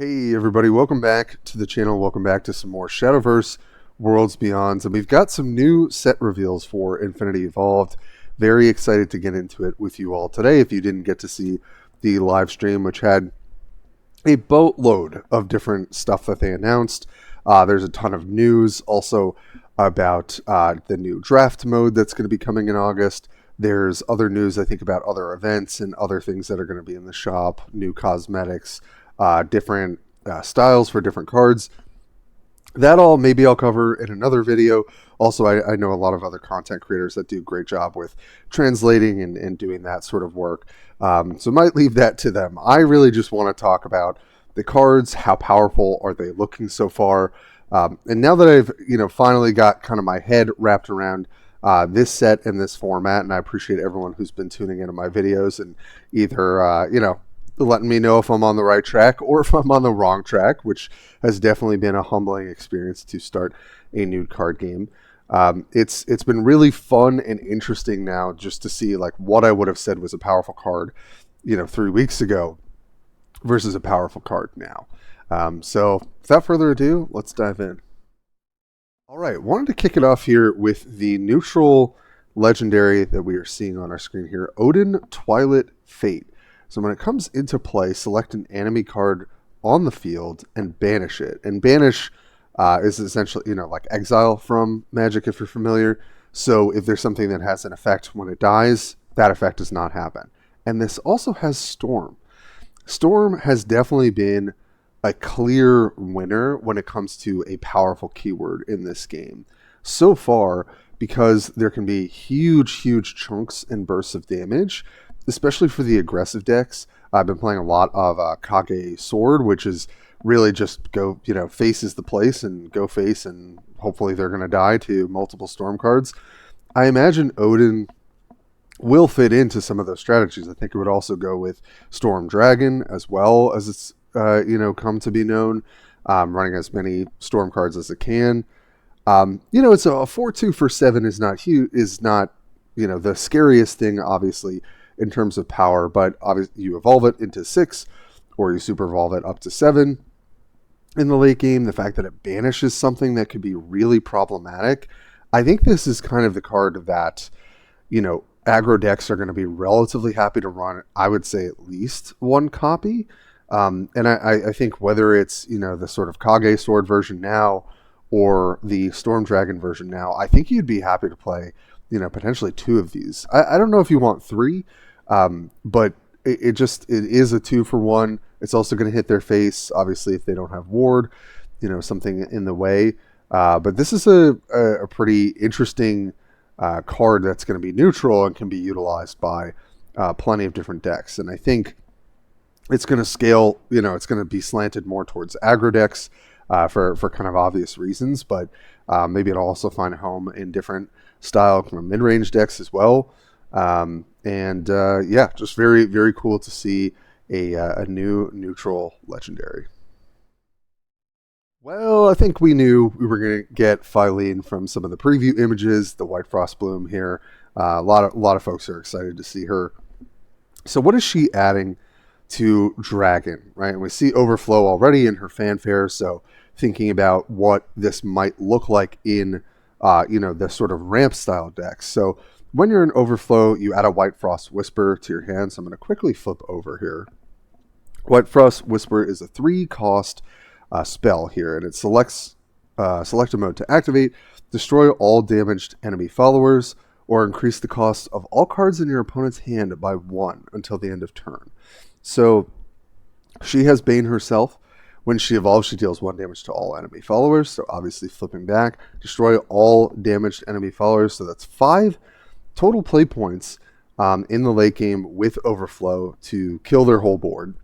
Hey everybody, welcome back to the channel. Welcome back to some more Shadowverse Worlds Beyond. And we've got some new set reveals for Infinity Evolved. Very excited to get into it with you all today. If you didn't get to see the live stream, which had a boatload of different stuff that they announced. There's a ton of news also about the new draft mode that's going to be coming in August. There's other news, I think, about other events and other things that are going to be in the shop, new cosmetics, different styles for different cards. That all maybe I'll cover in another video. Also, I know a lot of other content creators that do a great job with translating and doing that sort of work. So might leave that to them. I really just want to talk about the cards, how powerful are they looking so far. And now that I've finally got kind of my head wrapped around this set and this format, and I appreciate everyone who's been tuning into my videos and either letting me know if I'm on the right track or if I'm on the wrong track, which has definitely been a humbling experience to start a new card game. It's been really fun and interesting now just to see like what I would have said was a powerful card, 3 weeks ago versus a powerful card now. So without further ado, let's dive in. All right, wanted to kick it off here with the neutral legendary that we are seeing on our screen here, Odin Twilight Fate. So when it comes into play, select an enemy card on the field and banish it. And banish is essentially, like exile from Magic if you're familiar. So if there's something that has an effect when it dies, that effect does not happen. And this also has Storm. Storm has definitely been a clear winner when it comes to a powerful keyword in this game so far, because there can be huge chunks and bursts of damage, especially for the aggressive decks. I've been playing a lot of Kage Sword, which is really just go, faces the place and go face, and hopefully they're going to die to multiple Storm cards. I imagine Odin will fit into some of those strategies. I think it would also go with Storm Dragon as well, as it's come to be known, running as many Storm cards as it can. It's a 4/2 for 7 is not huge, is not the scariest thing, obviously, in terms of power, but obviously you evolve it into 6 or you super evolve it up to 7 in the late game. The fact that it banishes something that could be really problematic, I think this is kind of the card that aggro decks are going to be relatively happy to run. I would say at least one copy, and I think whether it's the sort of Kage Sword version now or the Storm Dragon version now, I think you'd be happy to play potentially 2 of these. I don't know if you want 3, but it is a 2-for-1. It's also going to hit their face, obviously, if they don't have ward, something in the way. But this is a pretty interesting card that's going to be neutral and can be utilized by plenty of different decks. And I think it's going to scale, it's going to be slanted more towards aggro decks for kind of obvious reasons, but maybe it'll also find a home in different style kind of mid-range decks as well. Just very, very cool to see a new neutral legendary. Well, I think we knew we were going to get Phylene from some of the preview images, the White Frost Bloom here. A lot of folks are excited to see her. So what is she adding to Dragon, right? And we see Overflow already in her fanfare, so thinking about what this might look like in the sort of ramp style decks. So when you're in Overflow, you add a White Frost Whisper to your hand. So I'm going to quickly flip over here. White Frost Whisper is a 3-cost spell here, and it selects select a mode to activate, destroy all damaged enemy followers, or increase the cost of all cards in your opponent's hand by 1 until the end of turn. So she has Bane herself. When she evolves, she deals 1 damage to all enemy followers. So obviously flipping back, destroy all damaged enemy followers. So that's 5 total play points in the late game with Overflow to kill their whole board.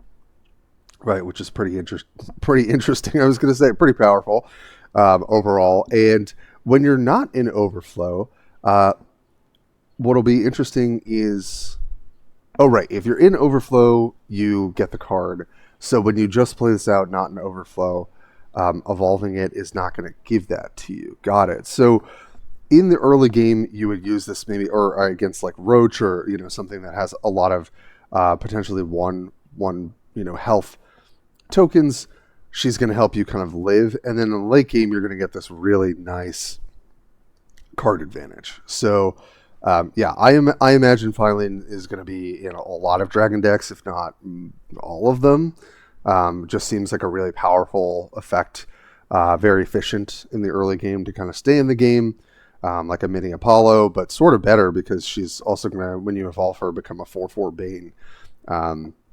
Right, which is pretty interesting. I was going to say pretty powerful overall. And when you're not in Overflow, what'll be interesting is, if you're in Overflow, you get the card. So when you just play this out, not in Overflow, evolving it is not going to give that to you. Got it. So in the early game, you would use this maybe, or against like Roach, or something that has a lot of potentially one health tokens. she's going to help you kind of live. And then in the late game, you're going to get this really nice card advantage. So yeah, I imagine Filing is going to be in a lot of Dragon decks, if not all of them. Just seems like a really powerful effect, very efficient in the early game to kind of stay in the game, like a mini Apollo, but sort of better because she's also going to, when you evolve her, become a 4/4 Bane.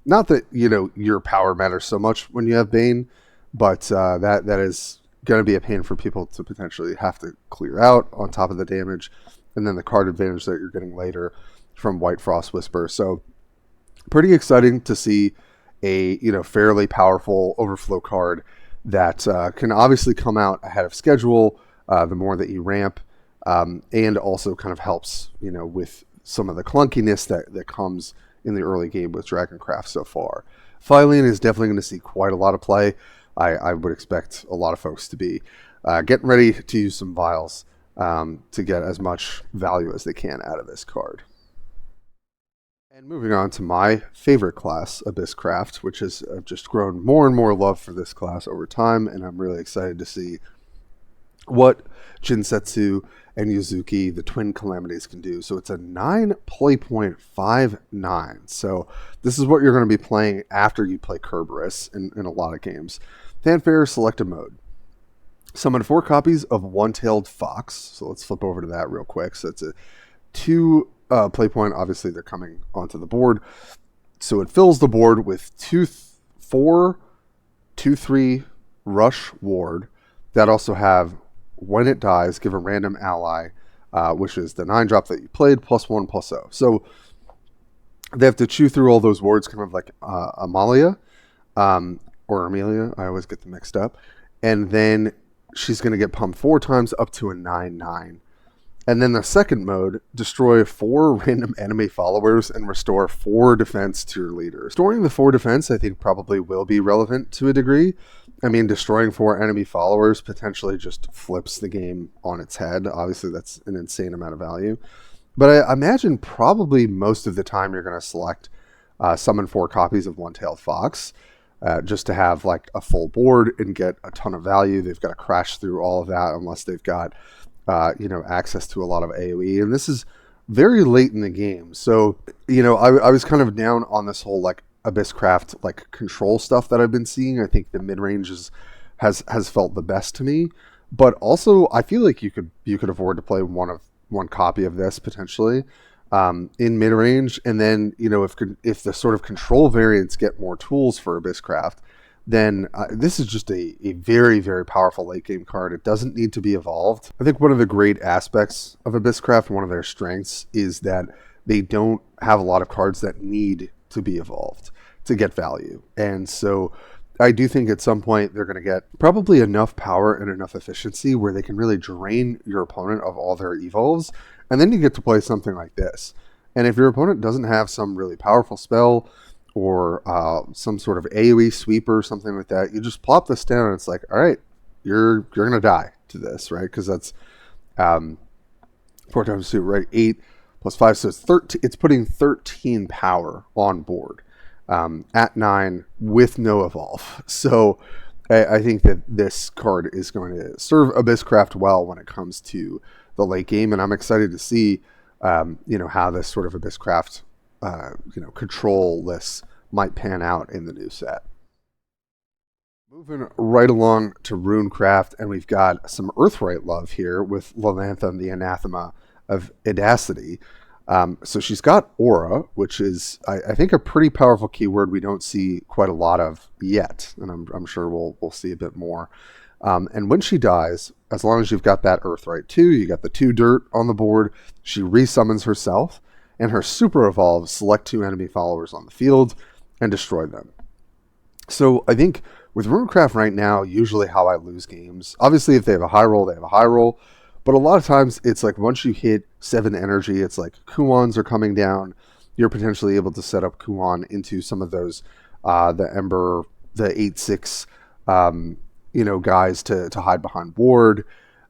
Not that, your power matters so much when you have Bane, but that is going to be a pain for people to potentially have to clear out on top of the damage, and then the card advantage that you're getting later from White Frost Whisper. So pretty exciting to see a fairly powerful overflow card that can obviously come out ahead of schedule the more that you ramp, and also kind of helps with some of the clunkiness that comes in the early game with Dragoncraft so far. Filing is definitely going to see quite a lot of play. I would expect a lot of folks to be getting ready to use some vials to get as much value as they can out of this card. And moving on to my favorite class, Abysscraft, which has just grown more and more love for this class over time, and I'm really excited to see what Jinsetsu and Yuzuki, the twin calamities, can do. So it's a 9 play point 5/9. So this is what you're going to be playing after you play Kerberos in a lot of games. Fanfare selected mode. Summon 4 copies of One-Tailed Fox. So let's flip over to that real quick. So it's a 2 play point. Obviously, they're coming onto the board. So it fills the board with 2/4, 2/3 Rush Ward that also have, when it dies, give a random ally, which is the 9-drop that you played, +1/+0. So they have to chew through all those wards, kind of like Amalia, or Amelia. I always get them mixed up. And then she's going to get pumped 4 times up to a 9/9. And then the second mode, destroy 4 random enemy followers and restore 4 defense to your leader. Restoring the 4 defense, I think, probably will be relevant to a degree. I mean, destroying 4 enemy followers potentially just flips the game on its head. Obviously, that's an insane amount of value. But I imagine probably most of the time you're going to select summon 4 copies of One-Tailed Fox, just to have like a full board and get a ton of value. They've got to crash through all of that unless they've got access to a lot of AoE. And this is very late in the game. So, I was kind of down on this whole like Abysscraft like control stuff that I've been seeing. I think the mid-range has felt the best to me. But also I feel like you could afford to play one copy of this potentially in mid-range, and then if the sort of control variants get more tools for Abysscraft, then this is just a very, very powerful late game card. It doesn't need to be evolved. I think one of the great aspects of Abysscraft, one of their strengths, is that they don't have a lot of cards that need to be evolved to get value. And so I do think at some point they're going to get probably enough power and enough efficiency where they can really drain your opponent of all their evolves, and then you get to play something like this. And if your opponent doesn't have some really powerful spell or some sort of AoE sweeper or something like that, you just plop this down and it's like, all right, you're going to die to this, right? Because that's 4 times 2, right? 8 plus 5, so it's 13. It's putting 13 power on board at 9 with no evolve. So I think that this card is going to serve Abysscraft well when it comes to the late game, and I'm excited to see how this sort of Abysscraft control lists might pan out in the new set. Moving right along to Runecraft, and we've got some Earthright love here with Lilantha, the Anathema of Edacity. So she's got Aura, which is, I think, a pretty powerful keyword we don't see quite a lot of yet, and I'm sure we'll see a bit more. And when she dies, as long as you've got that Earthright 2, you got the 2 dirt on the board, she resummons herself, and her super evolves, select 2 enemy followers on the field and destroy them. So I think with Runecraft right now, usually how I lose games, obviously if they have a high roll, they have a high roll, but a lot of times it's like once you hit 7 energy, it's like Kuons are coming down, you're potentially able to set up Kuon into some of those, the Ember, the 8/6, guys to hide behind ward.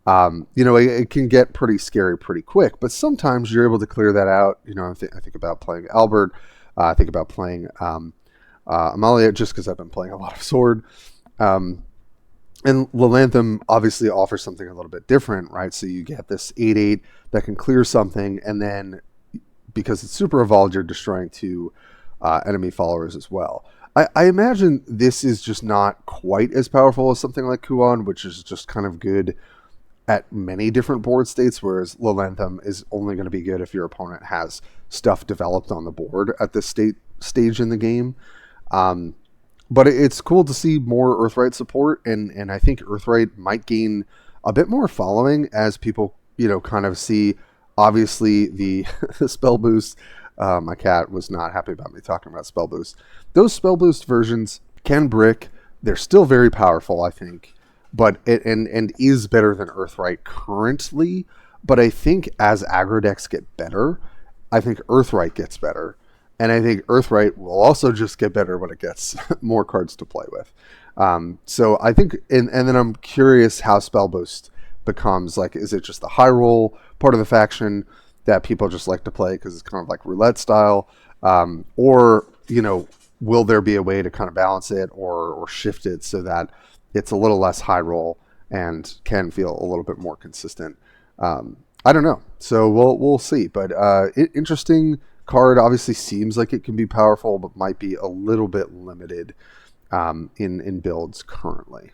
It can get pretty scary pretty quick, but sometimes you're able to clear that out. I think about playing Albert. I think about playing Amalia, just because I've been playing a lot of Sword. And LongTim obviously offers something a little bit different, right? So you get this 8/8 that can clear something, and then because it's super evolved, you're destroying 2 enemy followers as well. I imagine this is just not quite as powerful as something like Kuon, which is just kind of good at many different board states, whereas LongTim is only going to be good if your opponent has stuff developed on the board at this stage in the game. But it's cool to see more Earthright support, and I think Earthright might gain a bit more following as people, kind of see, obviously, the spell boost. My cat was not happy about me talking about spell boost. Those spell boost versions can brick. They're still very powerful, I think, but and is better than Earthright currently. But I think as aggro decks get better, I think Earthright gets better. And I think Earthright will also just get better when it gets more cards to play with. So I think, and then I'm curious how Spell Boost becomes. Like, is it just the high roll part of the faction that people just like to play because it's kind of like roulette style? Or, will there be a way to kind of balance it or shift it so that it's a little less high roll and can feel a little bit more consistent? I don't know. So we'll see. But interesting card. Obviously seems like it can be powerful, but might be a little bit limited in builds currently.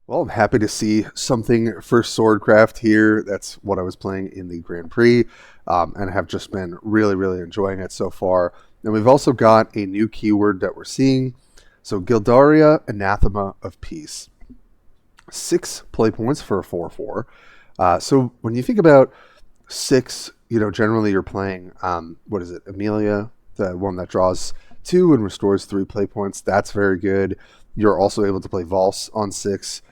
Well, I'm happy to see something for Swordcraft here. That's what I was playing in the Grand Prix, and have just been really, really enjoying it so far. And we've also got a new keyword that we're seeing. So Gildaria, Anathema of Peace. 6 play points for a 4/4. So when you think about 6, generally you're playing, what is it, Amelia, the one that draws 2 and restores 3 play points. That's very good. You're also able to play Valse on 6,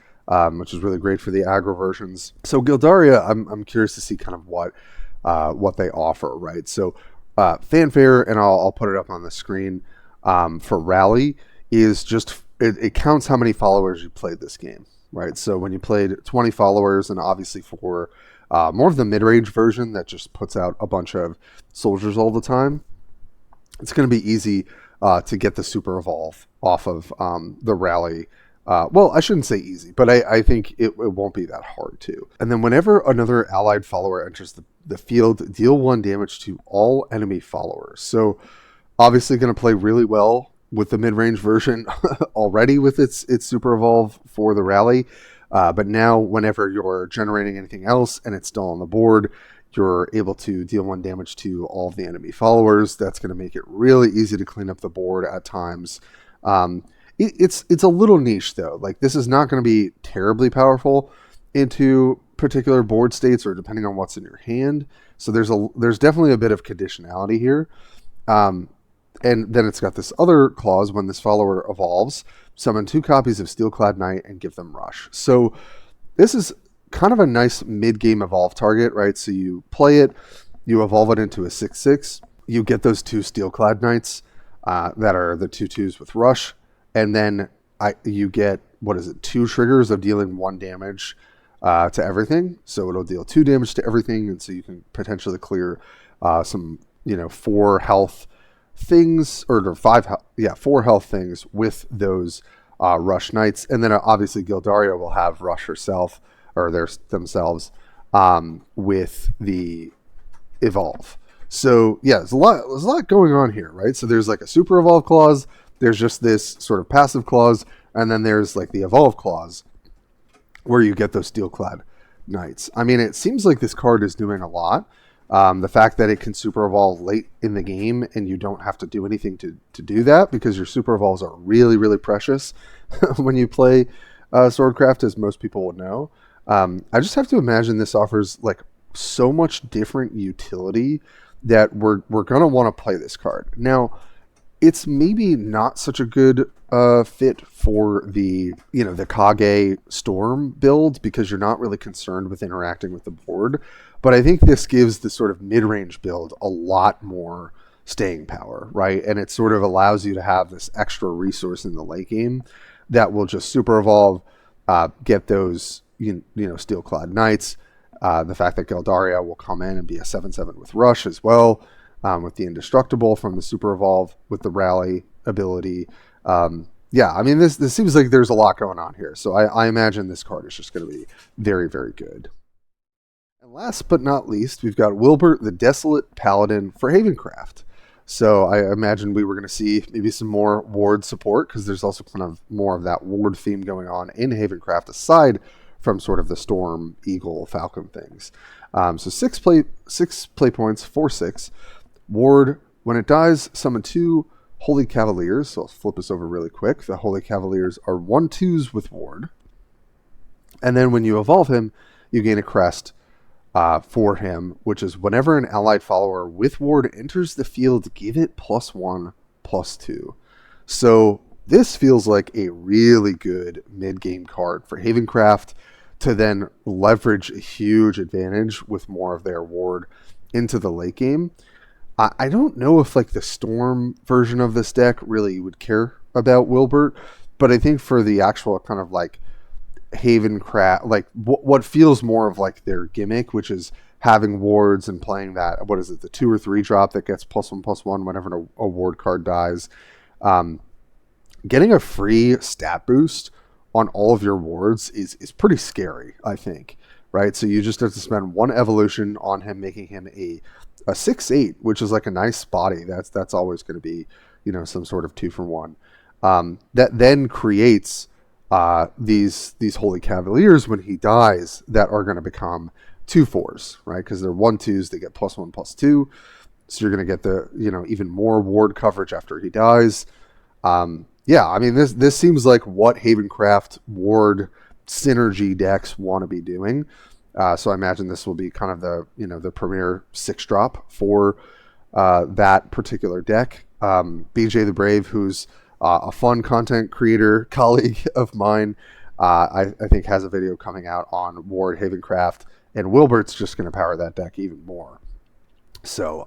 which is really great for the aggro versions. So Gildaria, I'm curious to see kind of what they offer, right? So Fanfare, and I'll put it up on the screen, for Rally, is just, it counts how many followers you played this game, right? So when you played 20 followers, and obviously for more of the mid-range version that just puts out a bunch of soldiers all the time, it's going to be easy to get the super evolve off of the Rally. Well, I shouldn't say easy, but I think it won't be that hard to. And then whenever another allied follower enters the field, deal 1 damage to all enemy followers. So obviously going to play really well with the mid-range version already with its super evolve for the Rally. But now whenever you're generating anything else and it's still on the board, you're able to deal 1 damage to all of the enemy followers. That's going to make it really easy to clean up the board at times. It's a little niche though. Like, this is not going to be terribly powerful into particular board states or depending on what's in your hand. So there's definitely a bit of conditionality here. And then it's got this other clause: when this follower evolves, summon 2 copies of Steelclad Knight and give them Rush. So this is kind of a nice mid-game evolve target, right? So you play it, you evolve it into a 6/6, you get those 2 Steelclad Knights that are the 2/2s with Rush, and then you get, 2 triggers of dealing 1 damage to everything. So it'll deal 2 damage to everything, and so you can potentially clear some, 4 health things, or 4 health things with those Rush Knights. And then obviously Gildaria will have Rush herself, or themselves, with the evolve. So yeah, there's a lot going on here, right? So there's like a super evolve clause, there's just this sort of passive clause, and then there's like the evolve clause where you get those Steelclad Knights. I mean, it seems like this card is doing a lot. The fact that it can super evolve late in the game and you don't have to do anything to do that, because your super evolves are really, really precious when you play Swordcraft, as most people would know. I just have to imagine this offers like so much different utility that we're going to want to play this card. Now, it's maybe not such a good fit for the Kage Storm build, because you're not really concerned with interacting with the board. But I think this gives the sort of mid-range build a lot more staying power, right? And it sort of allows you to have this extra resource in the late game that will just super evolve, get those Steelclad Knights. The fact that Gildaria will come in and be a 7/7 with Rush as well, with the Indestructible from the super evolve with the Rally ability. Yeah, I mean, this seems like there's a lot going on here. So I imagine this card is just going to be very, very good. And last but not least, we've got Wilbert the Desolate Paladin for Havencraft. So I imagine we were going to see maybe some more ward support, because there's also kind of more of that ward theme going on in Havencraft aside from sort of the Storm, Eagle, Falcon things. So six play points, 4/6. Ward, when it dies, summon 2 Holy Cavaliers. So I'll flip this over really quick. The Holy Cavaliers are 1/2s with Ward. And then when you evolve him, you gain a crest for him, which is whenever an allied follower with Ward enters the field, give it +1/+2. So this feels like a really good mid-game card for Havencraft to then leverage a huge advantage with more of their Ward into the late game. I don't know if like the Storm version of this deck really would care about Wilbert, but I think for the actual kind of like Havencraft, like what feels more of like their gimmick, which is having wards and playing that, what is it, the 2 or 3 drop that gets +1/+1 whenever a ward card dies. Getting a free stat boost on all of your wards is pretty scary, I think, right? So you just have to spend 1 evolution on him, making him a 6/8, which is like a nice body. That's always going to be, some sort of 2-for-1. That then creates these Holy Cavaliers when he dies that are going to become 2/4s, right? Because they're 1/2s, they get +1/+2. So you're going to get the, even more ward coverage after he dies. Yeah, I mean, this seems like what Havencraft ward synergy decks want to be doing. So I imagine this will be kind of the premier 6-drop for that particular deck. BJ the Brave, who's a fun content creator colleague of mine, I think has a video coming out on Ward Havencraft, and Wilbert's just going to power that deck even more. So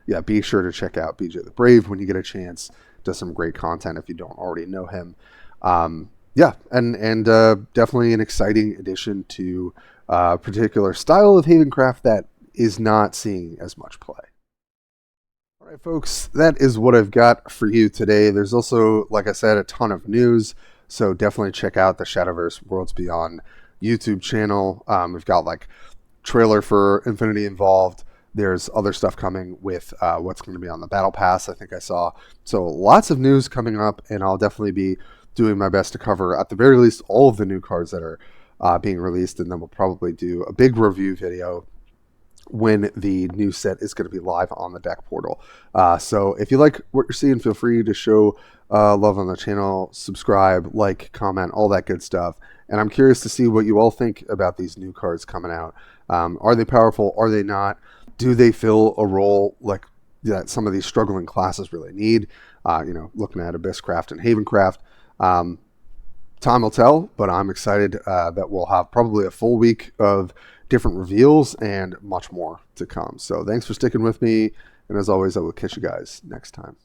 yeah, be sure to check out BJ the Brave when you get a chance. Does some great content if you don't already know him. Yeah, and definitely an exciting addition to a particular style of Havencraft that is not seeing as much play. All right, folks, that is what I've got for you today. There's also, like I said, a ton of news, so definitely check out the Shadowverse Worlds Beyond YouTube channel. We've got like trailer for Infinity Involved. There's other stuff coming with what's going to be on the Battle Pass, I think I saw. So lots of news coming up, and I'll definitely be doing my best to cover, at the very least, all of the new cards that are being released, and then we'll probably do a big review video when the new set is going to be live on the deck portal. So if you like what you're seeing, feel free to show love on the channel, subscribe, like, comment, all that good stuff. And I'm curious to see what you all think about these new cards coming out. Are they powerful? Are they not? Do they fill a role like that some of these struggling classes really need? Looking at Abysscraft and Havencraft. Time will tell, but I'm excited that we'll have probably a full week of different reveals and much more to come. So thanks for sticking with me, and as always, I will catch you guys next time.